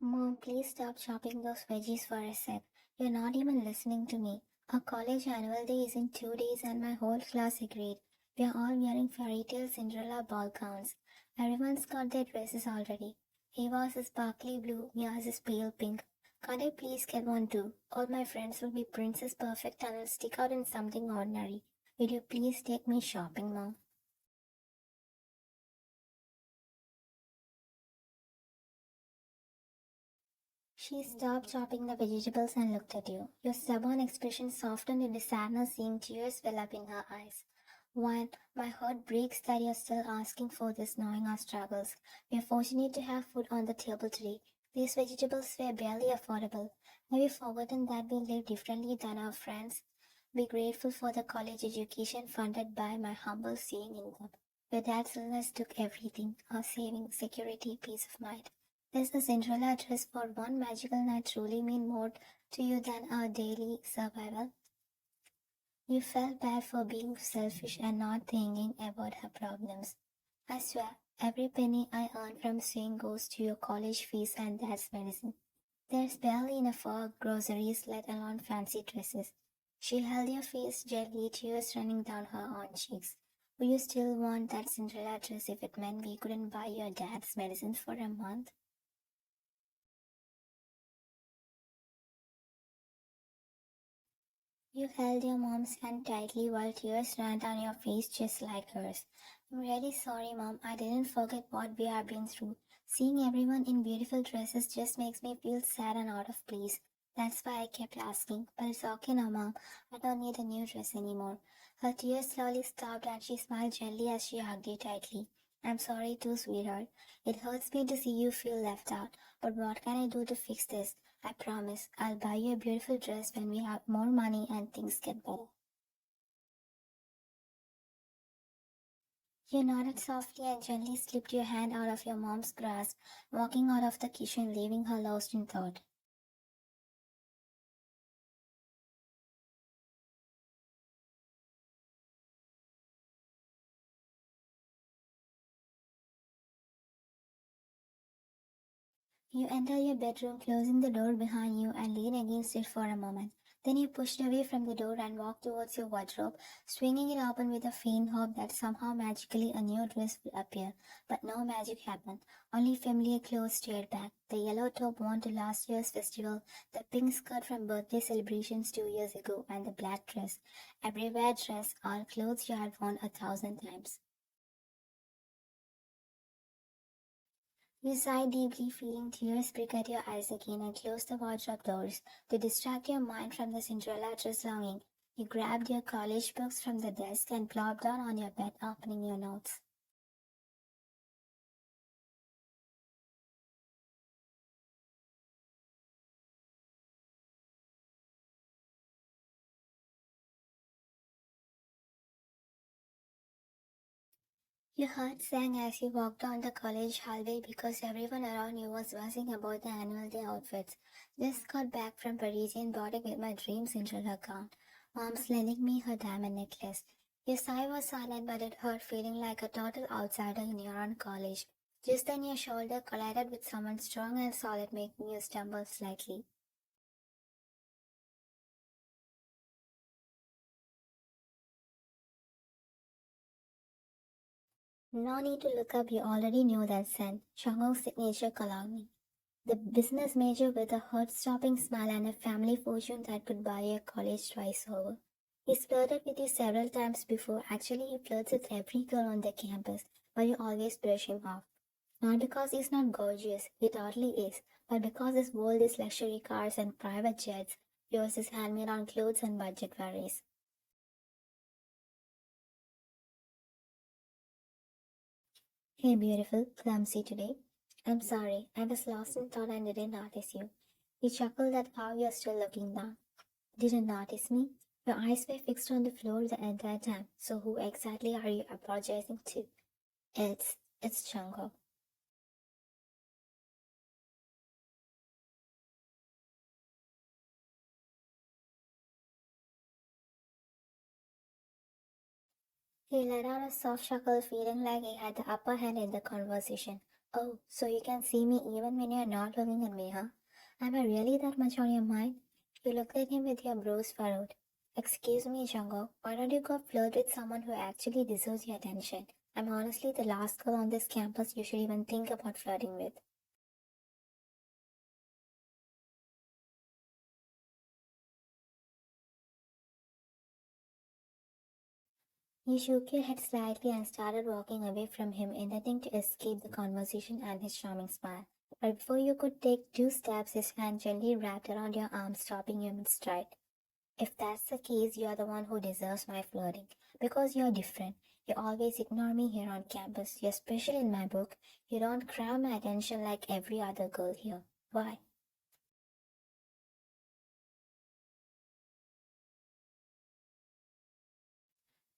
Mom, please stop chopping those veggies for a sec. You're not even listening to me. Our college annual day is in 2 days and my whole class agreed. We are all wearing fairy tale Cinderella ball gowns. Everyone's got their dresses already. Eva's is sparkly blue, Mia's is pale pink. Can't I please get one too? All my friends will be Princess Perfect and I'll stick out in something ordinary. Will you please take me shopping, Mom? She stopped chopping the vegetables and looked at you. Your stubborn expression softened into sadness, seeing tears well up in her eyes. One, my heart breaks that you're still asking for this, knowing our struggles. We are fortunate to have food on the table today. These vegetables were barely affordable. Have you forgotten that we live differently than our friends? Be grateful for the college education funded by my humble saving income. Your dad's illness took everything, our savings, security, peace of mind. Does the Cinderella dress for one magical night truly mean more to you than our daily survival? You felt bad for being selfish and not thinking about her problems. I swear, every penny I earn from sewing goes to your college fees and dad's medicine. There's barely enough for groceries, let alone fancy dresses. She held your face gently, tears running down her own cheeks. Would you still want that Cinderella dress if it meant we couldn't buy your dad's medicine for a month? You held your mom's hand tightly while tears ran down your face just like hers. I'm really sorry, Mom. I didn't forget what we have been through. Seeing everyone in beautiful dresses just makes me feel sad and out of place. That's why I kept asking. But it's okay now, Mom. I don't need a new dress anymore. Her tears slowly stopped and she smiled gently as she hugged you tightly. I'm sorry too, sweetheart. It hurts me to see you feel left out. But what can I do to fix this? I promise I'll buy you a beautiful dress when we have more money and things get better. You nodded softly and gently slipped your hand out of your mom's grasp, walking out of the kitchen, leaving her lost in thought. You enter your bedroom, closing the door behind you, and lean against it for a moment. Then you pushed away from the door and walked towards your wardrobe, swinging it open with a faint hope that somehow magically a new dress will appear. But no magic happened. Only familiar clothes stared back. The yellow top worn to last year's festival, the pink skirt from birthday celebrations 2 years ago, and the black dress. Everywhere dress, all clothes you had worn 1,000 times. You sighed deeply, feeling tears prick at your eyes again, and closed the wardrobe doors. To distract your mind from the Cinderella dress longing, you grabbed your college books from the desk and plopped down on your bed, opening your notes. Your heart sang as you walked down the college hallway because everyone around you was buzzing about the annual day outfits. Just got back from Parisian boarding with my dream Cinderella gown. Mom's lending me her diamond necklace. Your sigh was silent, but it hurt, feeling like a total outsider in your own college. Just then your shoulder collided with someone strong and solid, making you stumble slightly. No need to look up, you already knew that scent. Chang's signature cologne. The business major with a heart-stopping smile and a family fortune that could buy a college twice over. He's flirted with you several times before. Actually, he flirts with every girl on the campus, but you always brush him off. Not because he's not gorgeous, he totally is, but because his world is luxury cars and private jets, yours is hand-me-down clothes and budget worries. Hey, beautiful, clumsy today. I'm sorry, I was lost in thought and didn't notice you. He chuckled at how you're still looking down. Didn't notice me? Your eyes were fixed on the floor the entire time, so who exactly are you apologizing to? It's Chango. He let out a soft chuckle, feeling like he had the upper hand in the conversation. Oh, so you can see me even when you're not looking at me, huh? Am I really that much on your mind? You looked at him with your brows furrowed. Excuse me, Jungo, why don't you go flirt with someone who actually deserves your attention? I'm honestly the last girl on this campus you should even think about flirting with. You shook your head slightly and started walking away from him, intending to escape the conversation and his charming smile. But before you could take two steps, his hand gently wrapped around your arm, stopping you mid-stride. If that's the case, you're the one who deserves my flirting. Because you're different. You always ignore me here on campus. You're special in my book. You don't crowd my attention like every other girl here. Why?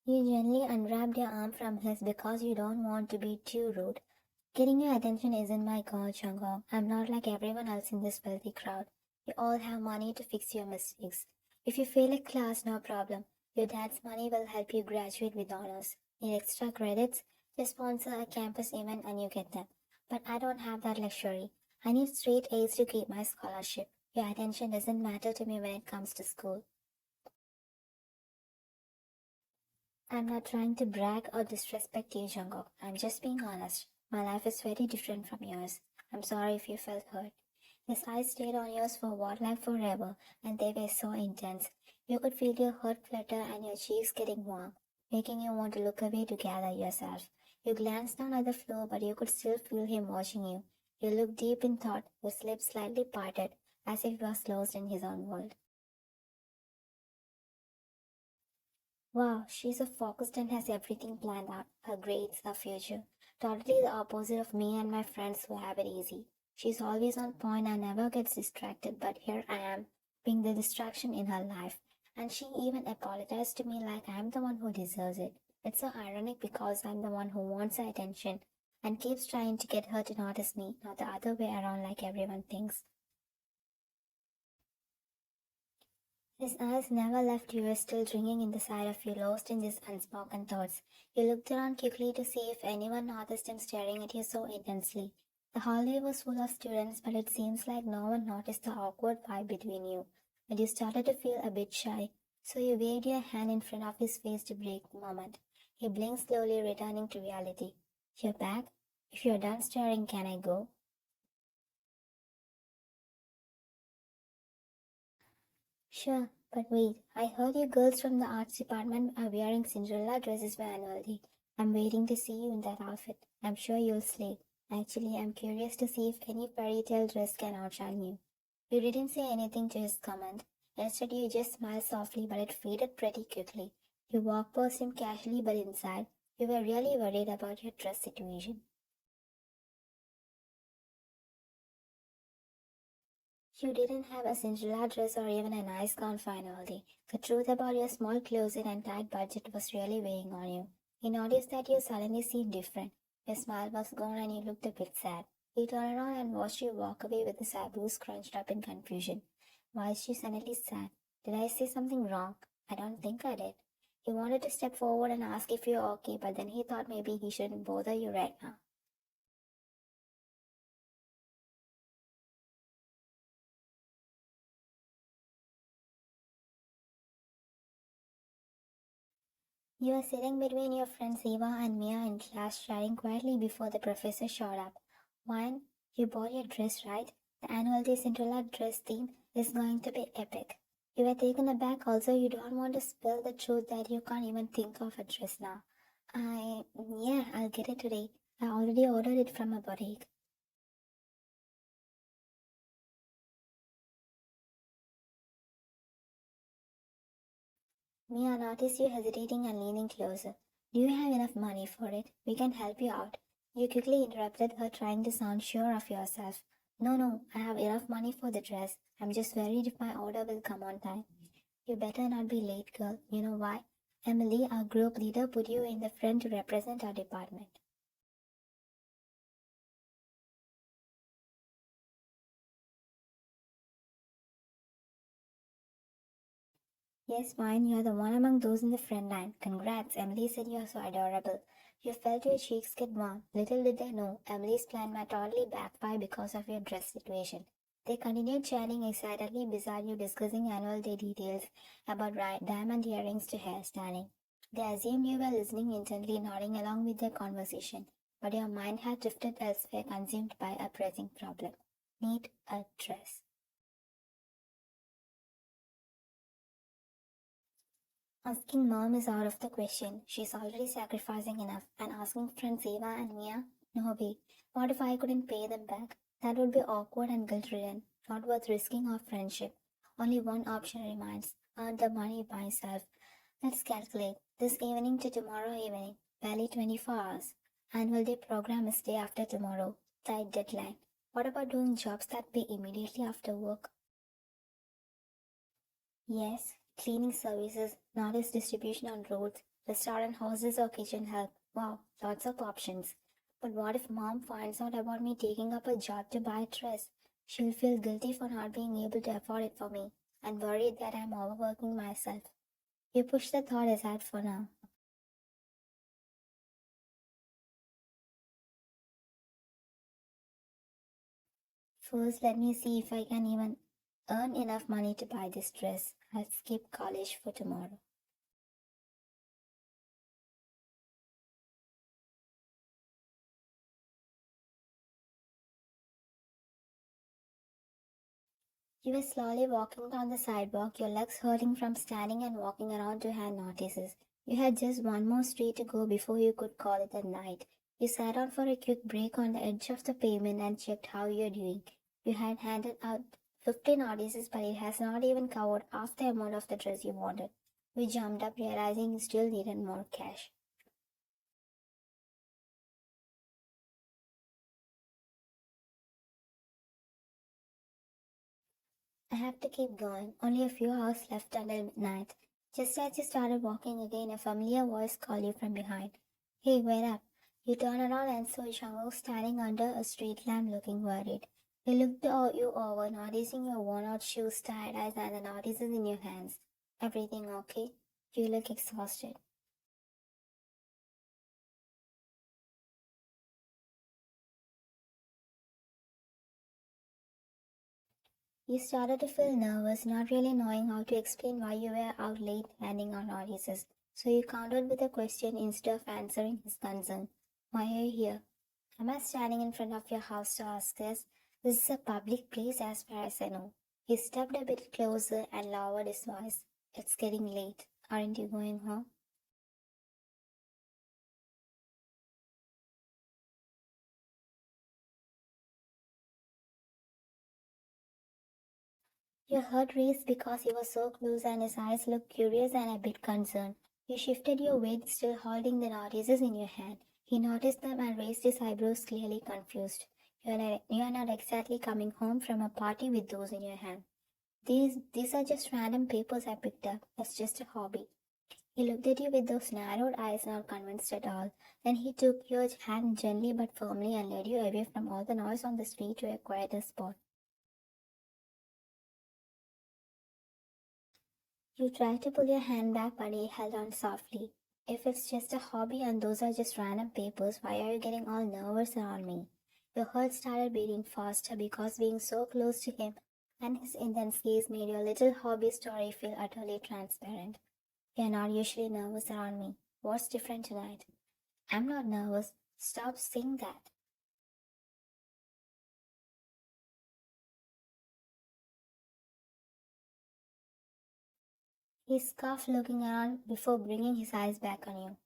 You gently unwrapped your arm from his because you don't want to be too rude. Getting your attention isn't my goal, Chang'o. I'm not like everyone else in this wealthy crowd. You all have money to fix your mistakes. If you fail a class, no problem. Your dad's money will help you graduate with honors. Need extra credits? Just sponsor a campus event and you get them. But I don't have that luxury. I need straight A's to keep my scholarship. Your attention doesn't matter to me when it comes to school. I'm not trying to brag or disrespect you, Jungkook. I'm just being honest. My life is very different from yours. I'm sorry if you felt hurt. His eyes stayed on yours for what like forever, and they were so intense. You could feel your heart flutter and your cheeks getting warm, making you want to look away to gather yourself. You glanced down at the floor, but you could still feel him watching you. You looked deep in thought, his lips slightly parted, as if he was lost in his own world. Wow, she's so focused and has everything planned out. Her grades, her future. Totally the opposite of me and my friends who have it easy. She's always on point and never gets distracted, but here I am, being the distraction in her life. And she even apologized to me like I'm the one who deserves it. It's so ironic because I'm the one who wants her attention and keeps trying to get her to notice me, not the other way around like everyone thinks. His eyes never left you, still drinking in the side of you, lost in these unspoken thoughts. You looked around quickly to see if anyone noticed him staring at you so intensely. The hallway was full of students, but it seems like no one noticed the awkward vibe between you. But you started to feel a bit shy, so you waved your hand in front of his face to break the moment. He blinked slowly, returning to reality. You're back? If you're done staring, can I go? Sure, but wait, I heard you girls from the arts department are wearing Cinderella dresses for annual day. I'm waiting to see you in that outfit. I'm sure you'll slay. Actually, I'm curious to see if any fairy tale dress can outshine you. You didn't say anything to his comment. Instead, you just smiled softly, but it faded pretty quickly. You walked past him casually, but inside, you were really worried about your dress situation. You didn't have a Cinderella dress or even a nice gown finally. The truth about your small closet and tight budget was really weighing on you. He noticed that you suddenly seemed different. Your smile was gone and you looked a bit sad. He turned around and watched you walk away with his eyebrows scrunched up in confusion. Why is she suddenly sad? Did I say something wrong? I don't think I did. He wanted to step forward and ask if you're okay, but then he thought maybe he shouldn't bother you right now. You were sitting between your friends Eva and Mia in class chatting quietly before the professor showed up. One, you bought your dress, right? The annual day Cinderella dress theme is going to be epic. You were taken aback also you don't want to spill the truth that you can't even think of a dress now. Yeah, I'll get it today. I already ordered it from a boutique. Mia noticed you hesitating and leaning closer. Do you have enough money for it? We can help you out. You quickly interrupted her, trying to sound sure of yourself. No, no, I have enough money for the dress. I'm just worried if my order will come on time. You better not be late, girl. You know why? Emily, our group leader, put you in the front to represent our department. Yes, fine, you're the one among those in the front line. Congrats, Emily said you're so adorable. You felt your cheeks get warm. Little did they know, Emily's plan might totally backfire because of your dress situation. They continued chatting excitedly beside you, discussing annual day details about diamond earrings to hairstyling. They assumed you were listening intently, nodding along with their conversation, but your mind had drifted elsewhere, consumed by a pressing problem. Need a dress. Asking mom is out of the question. She's already sacrificing enough. And asking friends Eva and Mia? No way. What if I couldn't pay them back? That would be awkward and guilt ridden. Not worth risking our friendship. Only one option remains earn the money myself. Let's calculate. This evening to tomorrow evening. Barely 24 hours. Annual day program is day after tomorrow. Tight deadline. What about doing jobs that pay immediately after work? Yes, cleaning services, knowledge distribution on roads, restaurant houses or kitchen help. Wow, lots of options. But what if mom finds out about me taking up a job to buy a dress? She'll feel guilty for not being able to afford it for me and worried that I'm overworking myself. You push the thought aside for now. First, let me see if I can even earn enough money to buy this dress. I'll skip college for tomorrow. You were slowly walking down the sidewalk, your legs hurting from standing and walking around to hand notices. You had just one more street to go before you could call it a night. You sat down for a quick break on the edge of the pavement and checked how you're doing. You had handed out 15 notices, but it has not even covered half the amount of the dress you wanted. You jumped up, realizing you still needed more cash. I have to keep going. Only a few hours left until midnight. Just as you started walking again, a familiar voice called you from behind. Hey, wait up. You turn around and saw Jungle standing under a street lamp looking worried. He looked you over, noticing your worn out shoes, tired eyes, and the notices in your hands. Everything okay? You look exhausted. You started to feel nervous, not really knowing how to explain why you were out late handing out notices. So you countered with a question instead of answering his concern. Why are you here? Am I standing in front of your house to ask this? This is a public place as far as I know. He stepped a bit closer and lowered his voice. It's getting late. Aren't you going home? Your heart raced because he was so close and his eyes looked curious and a bit concerned. You shifted your weight, still holding the notices in your hand. He noticed them and raised his eyebrows, clearly confused. You are not exactly coming home from a party with those in your hand. These are just random papers I picked up. It's just a hobby. He looked at you with those narrowed eyes, not convinced at all. Then he took your hand gently but firmly and led you away from all the noise on the street to a quieter spot. You tried to pull your hand back, but he held on softly. If it's just a hobby and those are just random papers, why are you getting all nervous around me? Your heart started beating faster because being so close to him and his intense gaze made your little hobby story feel utterly transparent. You're not usually nervous around me. What's different tonight? I'm not nervous. Stop saying that. He scoffed, looking around before bringing his eyes back on you.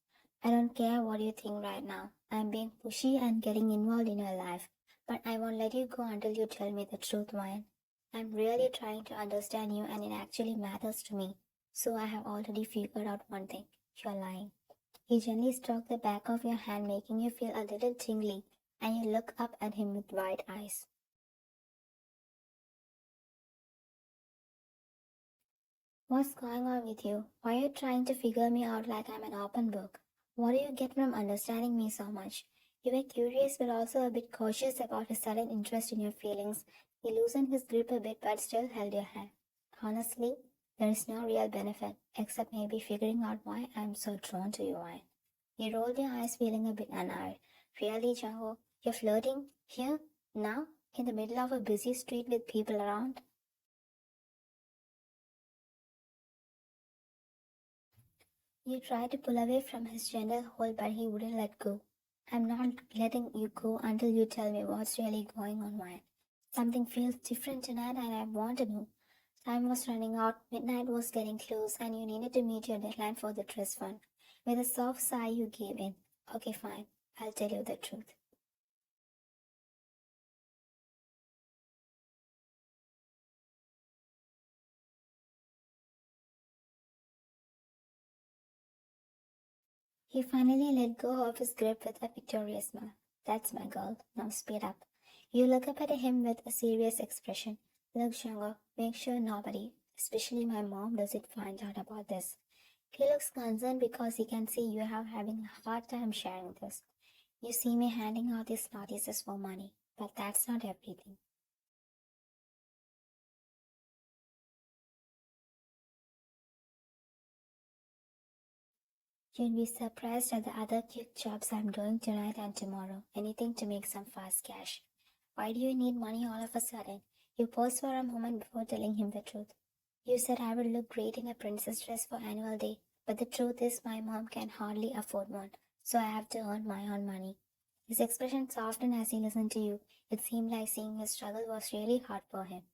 I don't care what you think right now. I'm being pushy and getting involved in your life, but I won't let you go until you tell me the truth, Ryan. I'm really trying to understand you and it actually matters to me. So I have already figured out one thing. You're lying. He gently stroked the back of your hand, making you feel a little tingly, and you look up at him with wide eyes. What's going on with you? Why are you trying to figure me out like I'm an open book? What do you get from understanding me so much? You were curious but also a bit cautious about his sudden interest in your feelings. He loosened his grip a bit but still held your hand. Honestly, There is no real benefit, except maybe figuring out why I'm so drawn to you, Wine. You rolled your eyes, feeling a bit annoyed. Really, Django? You're flirting? Here? Now? In the middle of a busy street with people around? You tried to pull away from his gentle hold, but he wouldn't let go. I'm not letting you go until you tell me what's really going on, Wine. Something feels different tonight, and I want to know. Time was running out, midnight was getting close, and you needed to meet your deadline for the trust fund. With a soft sigh, you gave in. Okay, fine. I'll tell you the truth. He finally let go of his grip with a victorious smile. That's my girl. Now speed up. You look up at him with a serious expression. Look, Shango, make sure nobody, especially my mom, doesn't find out about this. He looks concerned because he can see you are having a hard time sharing this. You see me handing out these notices for money, but that's not everything. You'd be surprised at the other quick jobs I'm doing tonight and tomorrow. Anything to make some fast cash. Why do you need money all of a sudden? You paused for a moment before telling him the truth. You said I would look great in a princess dress for annual day, but the truth is my mom can hardly afford one, so I have to earn my own money. His expression softened as he listened to you. It seemed like seeing his struggle was really hard for him.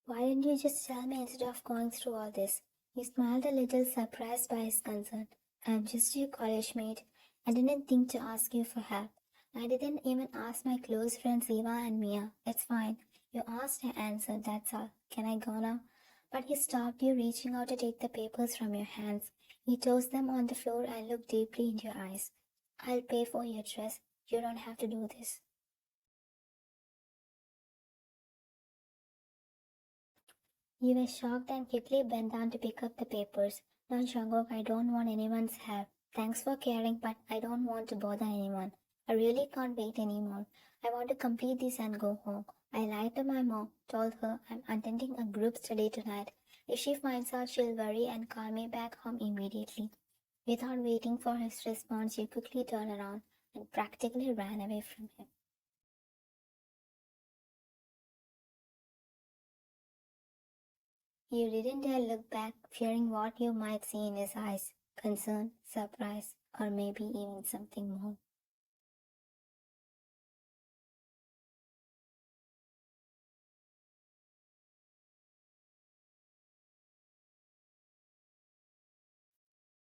Why didn't you just tell me instead of going through all this? He smiled a little, surprised by his concern. I'm just your college mate. I didn't think to ask you for help. I didn't even ask my close friends Eva and Mia. It's fine. You asked, I answered, that's all. Can I go now? But he stopped you, reaching out to take the papers from your hands. He tossed them on the floor and looked deeply into your eyes. I'll pay for your dress. You don't have to do this. You were shocked and quickly bent down to pick up the papers. No, Jungkook, I don't want anyone's help. Thanks for caring, but I don't want to bother anyone. I really can't wait anymore. I want to complete this and go home. I lied to my mom, told her I'm attending a group study tonight. If she finds out, she'll worry and call me back home immediately. Without waiting for his response, you quickly turned around and practically ran away from him. You didn't dare look back, fearing what you might see in his eyes concern, surprise, or maybe even something more.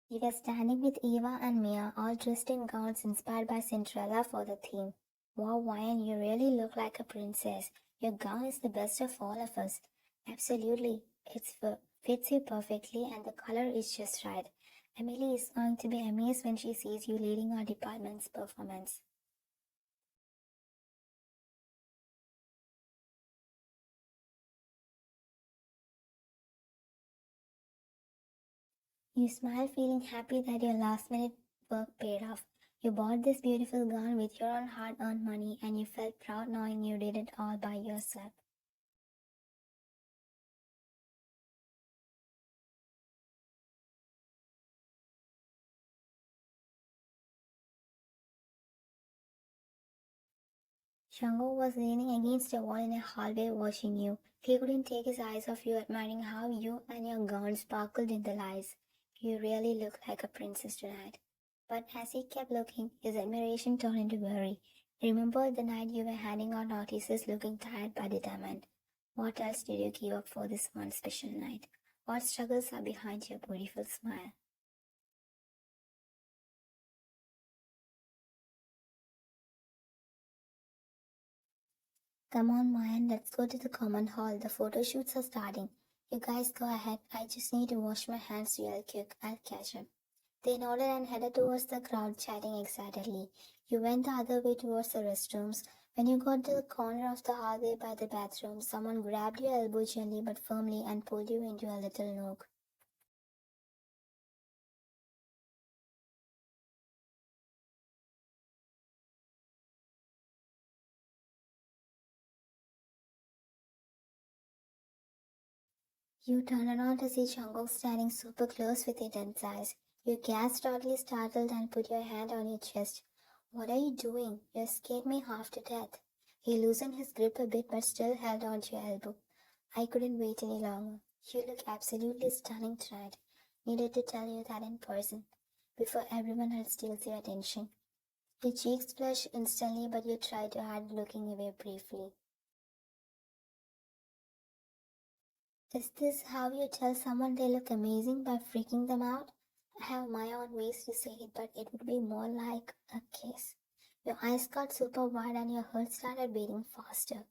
He was standing with Eva and Mia, all dressed in gowns inspired by Cinderella for the theme. Wow, Ryan, you really look like a princess. Your gown is the best of all of us. Absolutely. Fits you perfectly, and the color is just right. Emily is going to be amazed when she sees you leading our department's performance. You smile, feeling happy that your last minute work paid off. You bought this beautiful gown with your own hard earned money, and you felt proud knowing you did it all by yourself. Shango was leaning against a wall in a hallway watching you. He couldn't take his eyes off you, admiring how you and your gown sparkled in the lights. You really look like a princess tonight. But as he kept looking, his admiration turned into worry. He remembered the night you were handing out notices looking tired but determined. What else did you give up for this one special night? What struggles are behind your beautiful smile? Come on, Mayan, let's go to the common hall. The photo shoots are starting. You guys go ahead. I just need to wash my hands real quick. I'll catch up. They nodded and headed towards the crowd, chatting excitedly. You went the other way towards the restrooms. When you got to the corner of the hallway by the bathroom, someone grabbed your elbow gently but firmly and pulled you into a little nook. You turn around to see Jungkook standing super close with intense eyes. You gasp, totally startled, and put your hand on your chest. What are you doing? You scared me half to death. He loosened his grip a bit but still held on to your elbow. I couldn't wait any longer. You look absolutely stunning tonight. Needed to tell you that in person, before everyone else steals your attention. Your cheeks flushed instantly, but you tried to hide looking away briefly. Is this how you tell someone they look amazing by freaking them out? I have my own ways to say it, but it would be more like a kiss. Your eyes got super wide and your heart started beating faster.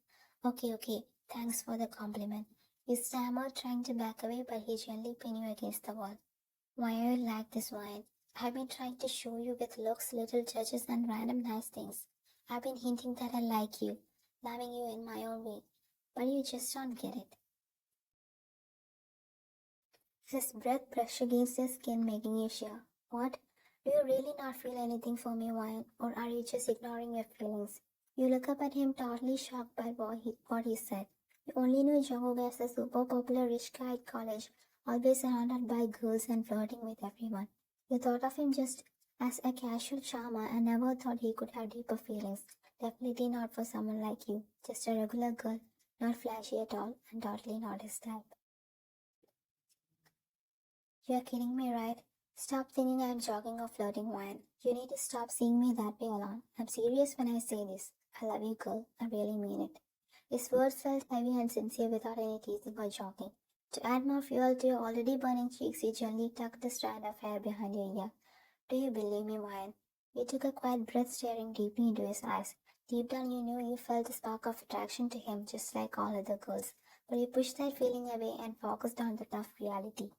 Okay, thanks for the compliment. You stammered, trying to back away, but he gently pinned you against the wall. Why are you like this, Wyatt? I've been trying to show you with looks, little touches, and random nice things. I've been hinting that I like you, loving you in my own way, but you just don't get it. His breath brushed against your skin, making you shiver. What? Do you really not feel anything for me, Wyatt, or are you just ignoring your feelings? You look up at him, totally shocked by what he said. You only knew Jungkook as a super popular rich guy at college, always surrounded by girls and flirting with everyone. You thought of him just as a casual charmer and never thought he could have deeper feelings. Definitely not for someone like you, just a regular girl, not flashy at all, and totally not his type. You're kidding me, right? Stop thinking I'm joking or flirting, Wyan. You need to stop seeing me that way alone. I'm serious when I say this. I love you, girl. I really mean it. His words felt heavy and sincere without any teasing or joking. To add more fuel to your already burning cheeks, he gently tucked the strand of hair behind your ear. Do you believe me, Wyan? You took a quiet breath, staring deeply into his eyes. Deep down, you knew you felt a spark of attraction to him, just like all other girls. But you pushed that feeling away and focused on the tough reality.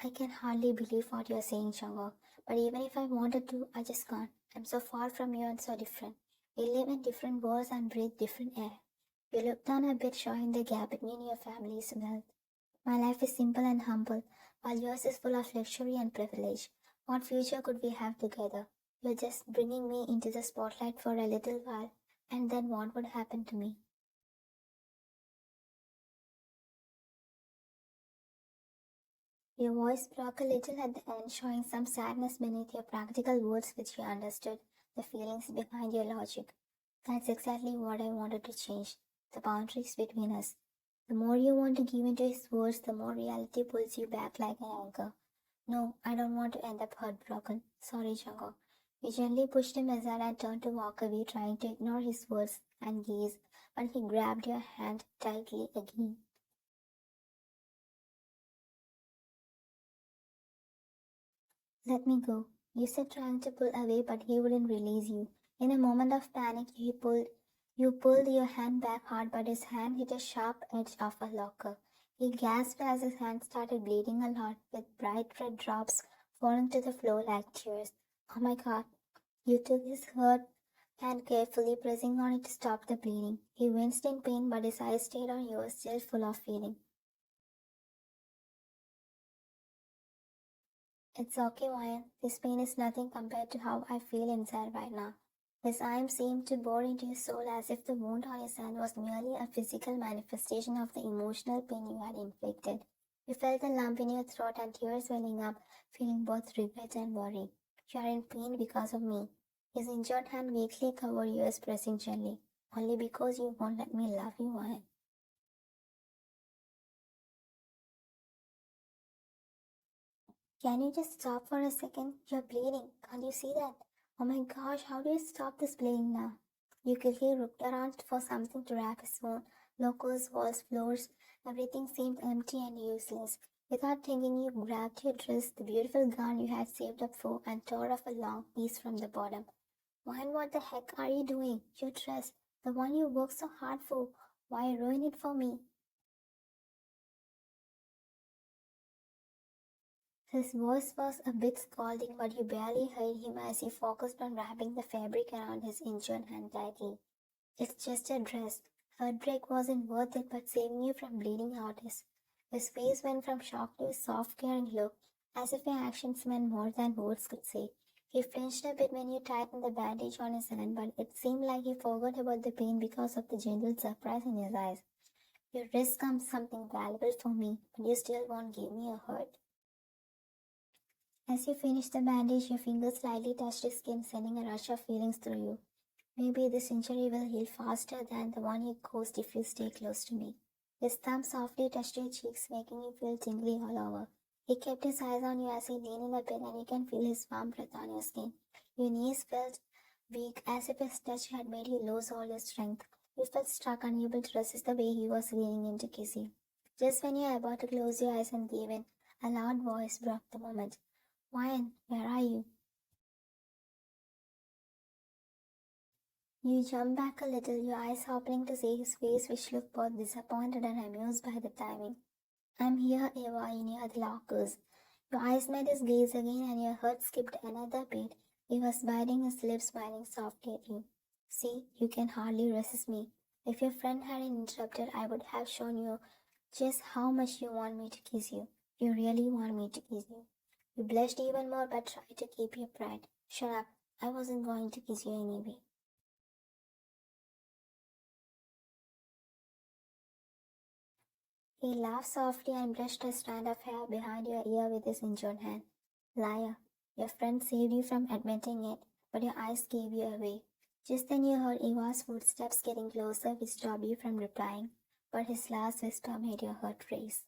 I can hardly believe what you're saying, Shango. But even if I wanted to, I just can't. I'm so far from you and so different. We live in different worlds and breathe different air. You look down a bit, showing the gap between your family's wealth. My life is simple and humble, while yours is full of luxury and privilege. What future could we have together? You're just bringing me into the spotlight for a little while, and then what would happen to me? Your voice broke a little at the end, showing some sadness beneath your practical words, which you understood the feelings behind your logic. That's exactly what I wanted to change, the boundaries between us. The more you want to give into his words, the more reality pulls you back like an anchor. No, I don't want to end up heartbroken. Sorry, Django. You gently pushed him aside and turned to walk away, trying to ignore his words and gaze, but he grabbed your hand tightly again. Let me go. You said, trying to pull away, but he wouldn't release you. In a moment of panic, you pulled your hand back hard, but his hand hit a sharp edge of a locker. He gasped as his hand started bleeding a lot, with bright red drops falling to the floor like tears. Oh my god. You took his hurt hand carefully, pressing on it to stop the bleeding. He winced in pain, but his eyes stayed on yours, still full of feeling. It's okay, Ryan. This pain is nothing compared to how I feel inside right now. His arms seemed to bore into his soul as if the wound on his hand was merely a physical manifestation of the emotional pain you had inflicted. You felt a lump in your throat and tears welling up, feeling both regret and worry. You are in pain because of me. His injured hand weakly covered yours, pressing gently. Only because you won't let me love you, Ryan. Can you just stop for a second? You're bleeding. Can't you see that? Oh my gosh, how do you stop this bleeding now? You quickly looked around for something to wrap his wound. Locals, walls, floors, everything seemed empty and useless. Without thinking, you grabbed your dress, the beautiful gown you had saved up for, and tore off a long piece from the bottom. Why, what the heck are you doing? Your dress, the one you worked so hard for. Why ruin it for me? His voice was a bit scalding, but you barely heard him as he focused on wrapping the fabric around his injured hand tightly. It's just a dress. Heartbreak wasn't worth it, but saving you from bleeding out is. His face went from shock to a soft, caring look, as if your actions meant more than words could say. He flinched a bit when you tightened the bandage on his hand, but it seemed like he forgot about the pain because of the gentle surprise in his eyes. You risk something valuable for me, but you still won't give me a hug. As you finish the bandage, your fingers slightly touch his skin, sending a rush of feelings through you. Maybe this injury will heal faster than the one you caused if you stay close to me. His thumb softly touched your cheeks, making you feel tingly all over. He kept his eyes on you as he leaned in the bed, and you can feel his warm breath on your skin. Your knees felt weak, as if his touch had made you lose all your strength. You felt stuck, unable to resist the way he was leaning in to kiss you. Just when you were about to close your eyes and give in, a loud voice broke the moment. Wyan, where are you? You jump back a little, your eyes opening to see his face, which looked both disappointed and amused by the timing. I'm here, Eva, in your lockers. Your eyes met his gaze again, and your heart skipped another beat. He was biting his lips, smiling softly at you. See, you can hardly resist me. If your friend hadn't interrupted, I would have shown you just how much you want me to kiss you. You really want me to kiss you. You blushed even more, but tried to keep your pride. Shut up. I wasn't going to kiss you anyway. He laughed softly and brushed a strand of hair behind your ear with his injured hand. Liar, your friend saved you from admitting it, but your eyes gave you away. Just then you heard Eva's footsteps getting closer, which stopped you from replying, but his last whisper made your heart race.